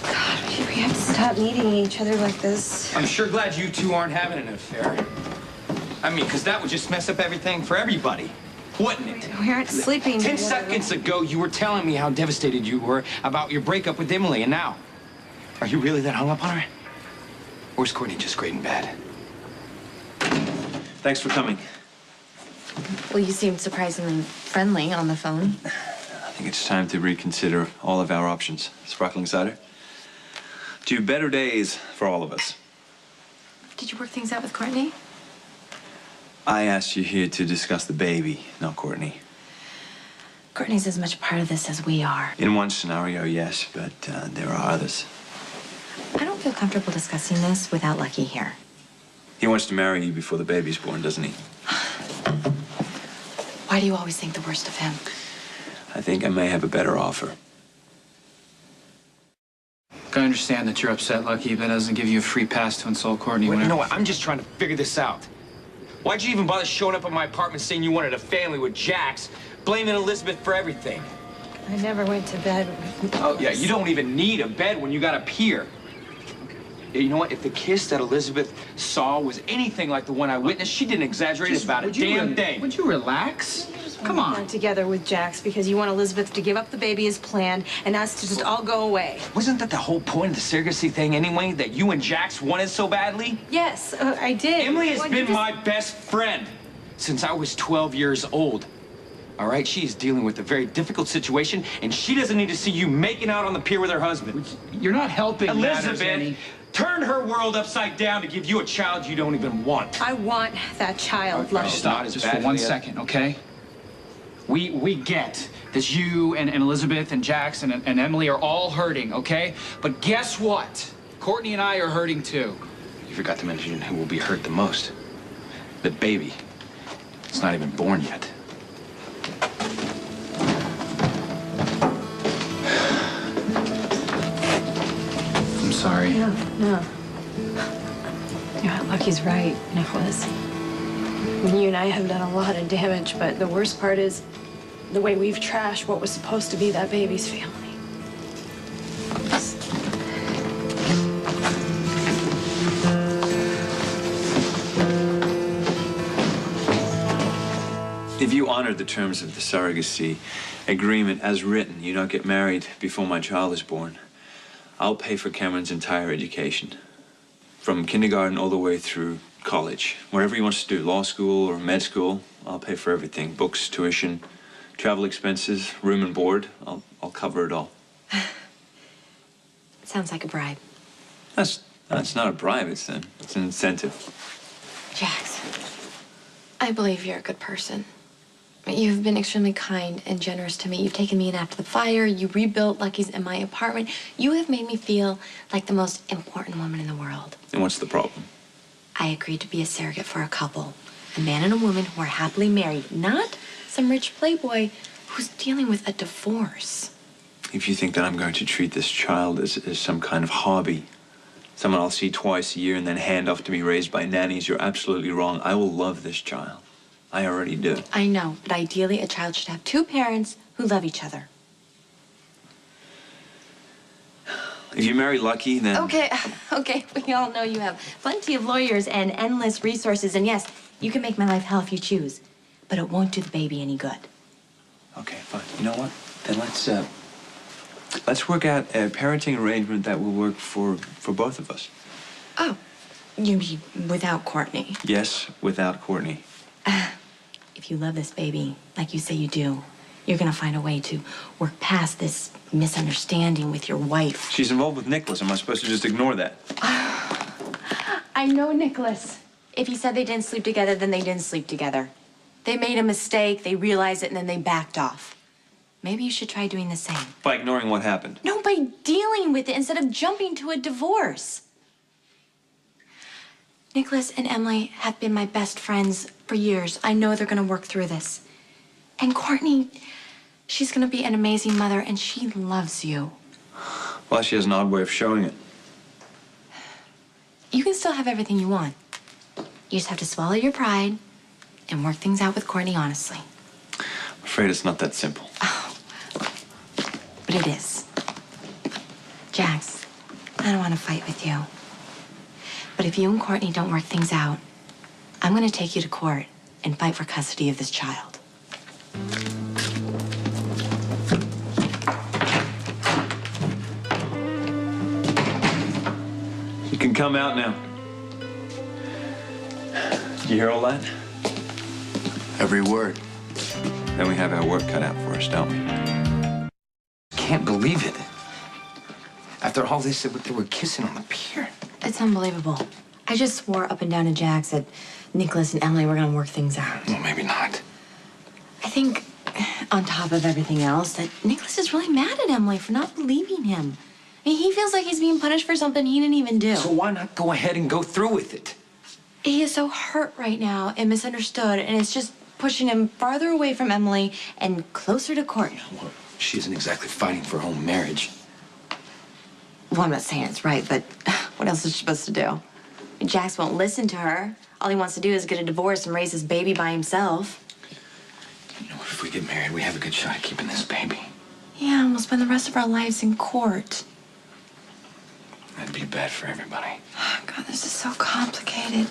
God, we have to stop needing each other like this. I'm sure glad you two aren't having an affair. I mean, because that would just mess up everything for everybody, wouldn't it? We aren't sleeping 10 together. seconds ago, you were telling me how devastated you were about your breakup with Emily, and now, are you really that hung up on her? Or is Courtney just great in bed? Thanks for coming. Well, you seemed surprisingly friendly on the phone. I think it's time to reconsider all of our options. Sparkling cider? To better days for all of us. Did you work things out with Courtney? I asked you here to discuss the baby, not Courtney. Courtney's as much part of this as we are. In one scenario, yes, but there are others. I don't feel comfortable discussing this without Lucky here. He wants to marry you before the baby's born, doesn't he? Why do you always think the worst of him? I think I may have a better offer. I understand that you're upset, Lucky, but that doesn't give you a free pass to insult Courtney. Wait, you know what? I'm just trying to figure this out. Why'd you even bother showing up at my apartment saying you wanted a family with Jax, blaming Elizabeth for everything? I never went to bed with Oh, yeah, you don't even need a bed when you got up here. You know what? If the kiss that Elizabeth saw was anything like the one I witnessed, she didn't exaggerate about a damn thing. Would you relax? Come We're on. together with Jax because you want Elizabeth to give up the baby as planned and us to just all go away. Wasn't that the whole point of the surrogacy thing anyway, that you and Jax wanted so badly? Yes, I did. Emily has Well, been you just- my best friend since I was 12 years old. All right, she is dealing with a very difficult situation, and she doesn't need to see you making out on the pier with her husband. You're not helping matters any. Elizabeth turned her world upside down to give you a child you don't even want. I want that child, Okay, Lucky. Stop, as just bad for as 1 the other. second, okay? We get that you and Elizabeth and Jax and Emily are all hurting, okay? But guess what? Courtney and I are hurting too. You forgot to mention who will be hurt the most. The baby. It's not even born yet. I'm sorry. No. Yeah, Lucky's right, Nikolas. You and I have done a lot of damage, but the worst part is the way we've trashed what was supposed to be that baby's family. If you honor the terms of the surrogacy agreement as written, you don't get married before my child is born, I'll pay for Cameron's entire education. From kindergarten all the way through college. Whatever he wants to do, law school or med school, I'll pay for everything. Books, tuition, travel expenses, room and board. I'll cover it all. Sounds like a bribe. That's not a bribe, it's an incentive. Jax, I believe you're a good person. You've been extremely kind and generous to me. You've taken me in after the fire. You rebuilt Lucky's in my apartment. You have made me feel like the most important woman in the world. And what's the problem? I agreed to be a surrogate for a couple. A man and a woman who are happily married, not some rich playboy who's dealing with a divorce. If you think that I'm going to treat this child as some kind of hobby, someone I'll see twice a year and then hand off to be raised by nannies, you're absolutely wrong. I will love this child. I already do. I know, but ideally a child should have two parents who love each other. If you marry Lucky, then... Okay, we all know you have plenty of lawyers and endless resources, and yes, you can make my life hell if you choose, but it won't do the baby any good. Okay, fine. You know what? Then let's work out a parenting arrangement that will work for both of us. Oh, you mean without Courtney? Yes, without Courtney. If you love this baby, like you say you do, you're gonna find a way to work past this misunderstanding with your wife. She's involved with Nikolas. Am I supposed to just ignore that? I know Nikolas. If he said they didn't sleep together, then they didn't sleep together. They made a mistake, they realized it, and then they backed off. Maybe you should try doing the same. By ignoring what happened. No, by dealing with it instead of jumping to a divorce. Nikolas and Emily have been my best friends for years. I know they're gonna work through this. And Courtney, she's gonna be an amazing mother, and she loves you. Well, she has an odd way of showing it. You can still have everything you want. You just have to swallow your pride and work things out with Courtney honestly. I'm afraid it's not that simple. Oh, but it is. Jax, I don't want to fight with you. But if you and Courtney don't work things out, I'm going to take you to court and fight for custody of this child. You can come out now. You hear all that? Every word. Then we have our work cut out for us, don't we? Can't believe it. After all they said, they were kissing on the pier. It's unbelievable. I just swore up and down to Jax that Nikolas and Emily were going to work things out. Well, maybe not. I think, on top of everything else, that Nikolas is really mad at Emily for not believing him. I mean, he feels like he's being punished for something he didn't even do. So why not go ahead and go through with it? He is so hurt right now and misunderstood, and it's just pushing him farther away from Emily and closer to Courtney. Well, she isn't exactly fighting for her own marriage. Well, I'm not saying it's right, but what else is she supposed to do? Jax won't listen to her. All he wants to do is get a divorce and raise his baby by himself. You know, if we get married, we have a good shot at keeping this baby. Yeah, and we'll spend the rest of our lives in court. That'd be bad for everybody. Oh, God, this is so complicated.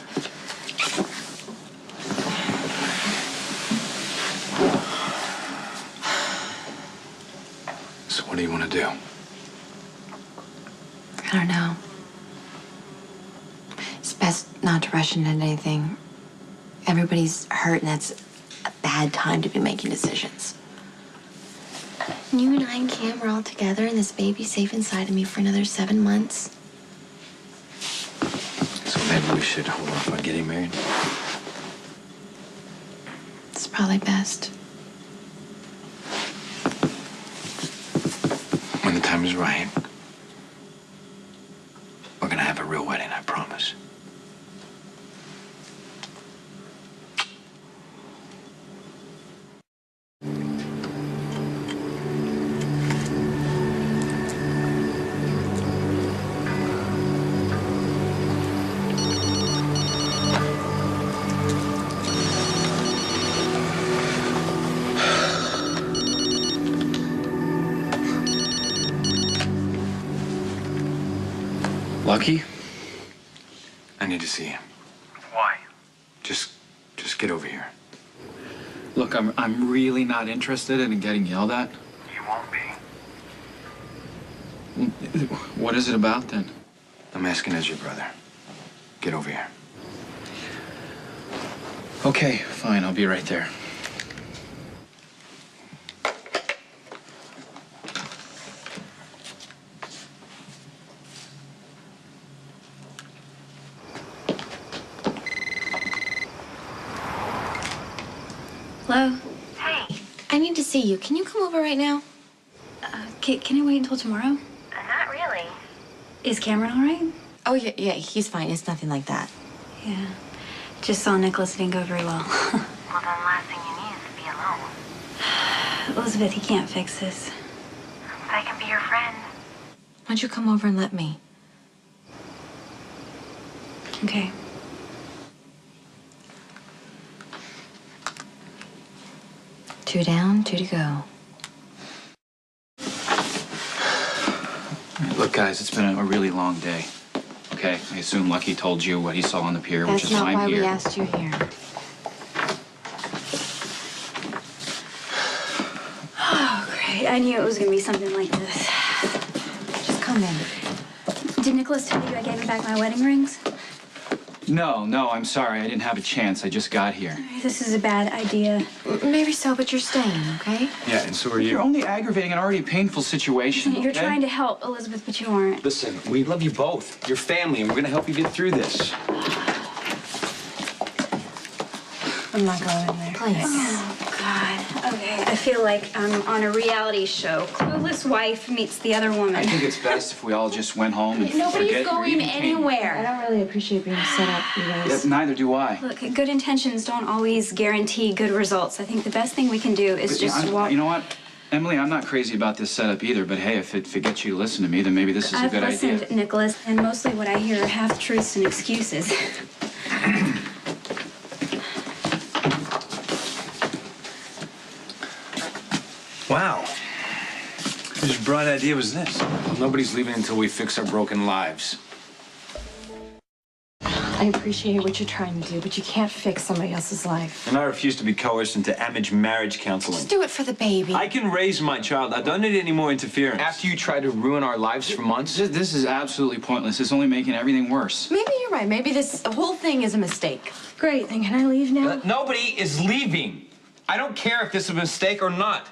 So what do you want to do? I don't know. It's best not to rush into anything. Everybody's hurt, and that's a bad time to be making decisions. You and I and Cam are all together, and this baby's safe inside of me for another 7 months. So maybe we should hold off on getting married. It's probably best. When the time is right, we're gonna have a real wedding, I promise. Lucky? I need to see you. Why? Just get over here. Look, I'm really not interested in getting yelled at. You won't be. What is it about then? I'm asking as your brother. Get over here. Okay, fine, I'll be right there. Hello? Hey. I need to see you. Can you come over right now? Can I wait until tomorrow? Not really. Is Cameron all right? Oh, yeah, he's fine. It's nothing like that. Yeah. Just saw Nikolas didn't go very well. Well, then last thing you need is to be alone. Elizabeth, he can't fix this. But I can be your friend. Why don't you come over and let me? Okay. Two down, two to go. Look, guys, it's been a really long day. Okay, I assume Lucky told you what he saw on the pier, which That's is not why why I'm here. we asked you here. Oh, great. I knew it was going to be something like this. Just come in. Did Nikolas tell you I gave him back my wedding rings? No, I'm sorry. I didn't have a chance. I just got here. This is a bad idea. Maybe so, but you're staying, okay? Yeah, and so are You're you. only aggravating an already painful situation. You're okay? trying to help Elizabeth, but you aren't. Listen, we love you both. You're family, and we're gonna help you get through this. I'm not going in there. Please. Oh, God. Okay, I feel like I'm on a reality show. Clueless wife meets the other woman. I think it's best if we all just went home and Nobody's forget we going even came. anywhere. I don't really appreciate being set up, you guys. Yeah, neither do I. Look, good intentions don't always guarantee good results. I think the best thing we can do is But, just walk. You know what? Emily, I'm not crazy about this setup either, but hey, if it gets you to listen to me, then maybe this is a I've good listened, idea. Nikolas, and mostly what I hear are half-truths and excuses. Wow. Whose bright idea was this? Well, nobody's leaving until we fix our broken lives. I appreciate what you're trying to do, but you can't fix somebody else's life. And I refuse to be coerced into amateur marriage counseling. Just do it for the baby. I can raise my child. I don't need any more interference. After you tried to ruin our lives for months? This is absolutely pointless. It's only making everything worse. Maybe you're right. Maybe this whole thing is a mistake. Great, then can I leave now? Nobody is leaving. I don't care if this is a mistake or not.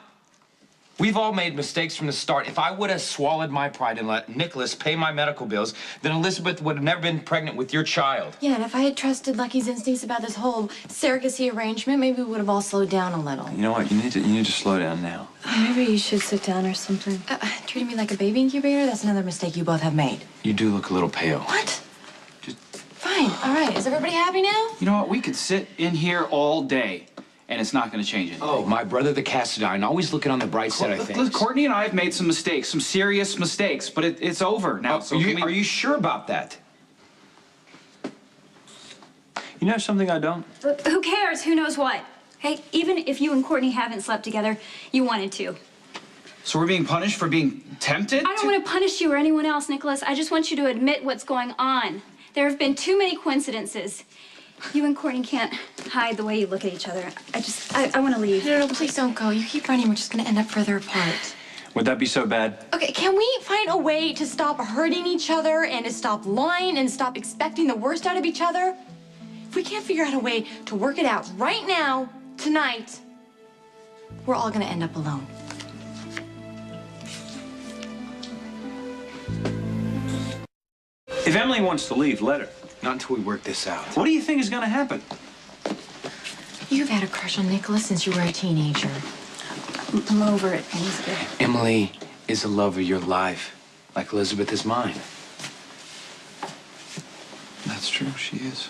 We've all made mistakes from the start. If I would have swallowed my pride and let Nikolas pay my medical bills, then Elizabeth would have never been pregnant with your child. Yeah, and if I had trusted Lucky's instincts about this whole surrogacy arrangement, maybe we would have all slowed down a little. You know what? You need to slow down now. Maybe you should sit down or something. Treating me like a baby incubator? That's another mistake you both have made. You do look a little pale. What? Fine. All right. Is everybody happy now? You know what? We could sit in here all day, and it's not going to change anything. Oh, my brother, the Cassadine, always looking on the bright side of things. Look, Courtney and I have made some mistakes, some serious mistakes, but it's over now. So Are you sure about that? You know something I don't? But who cares? Who knows what? Hey, even if you and Courtney haven't slept together, you wanted to. So we're being punished for being tempted? I don't want to punish you or anyone else, Nikolas. I just want you to admit what's going on. There have been too many coincidences. You and Courtney can't hide the way you look at each other. I want to leave. No, please don't go. You keep running, we're just going to end up further apart. Would that be so bad? Okay, can we find a way to stop hurting each other and to stop lying and stop expecting the worst out of each other? If we can't figure out a way to work it out right now, tonight, we're all going to end up alone. If Emily wants to leave, let her. Not until we work this out. What do you think is going to happen? You've had a crush on Nikolas since you were a teenager. I'm over it, Elizabeth. Emily is the love of your life, like Elizabeth is mine. That's true, she is.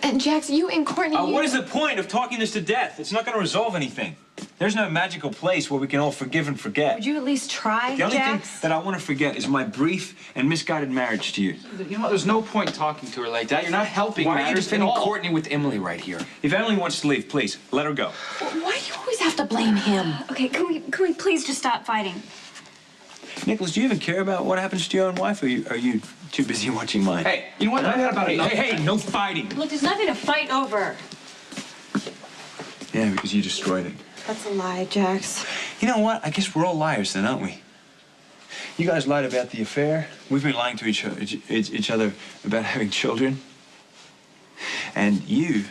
And Jax, you and Courtney... What is the point of talking this to death? It's not going to resolve anything. There's no magical place where we can all forgive and forget. Would you at least try, The only thing Jax? that I want to forget is my brief and misguided marriage to you. You know what? There's no point talking to her like that. You're not helping Why are you matters defending at all. Courtney with Emily right here? If Emily wants to leave, please, let her go. Why do you always have to blame him? Okay, can we please just stop fighting? Nicholas, do you even care about what happens to your own wife, or are you too busy watching mine? Hey, you know what? I've had about enough. Hey, no fighting. Look, there's nothing to fight over. Yeah, because you destroyed it. That's a lie, Jax. You know what? I guess we're all liars then, aren't we? You guys lied about the affair. We've been lying to each other about having children. And you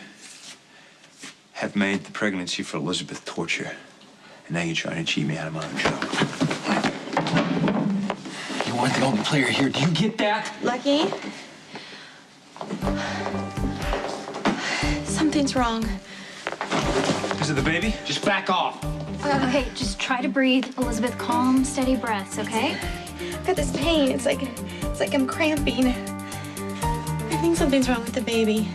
have made the pregnancy for Elizabeth torture. And now you're trying to cheat me out of my own job. You want the only player here. Do you get that? Lucky? Something's wrong. Is it the baby? Just back off. Okay, just try to breathe. Elizabeth, calm, steady breaths, okay? I've got this pain. It's like I'm cramping. I think something's wrong with the baby.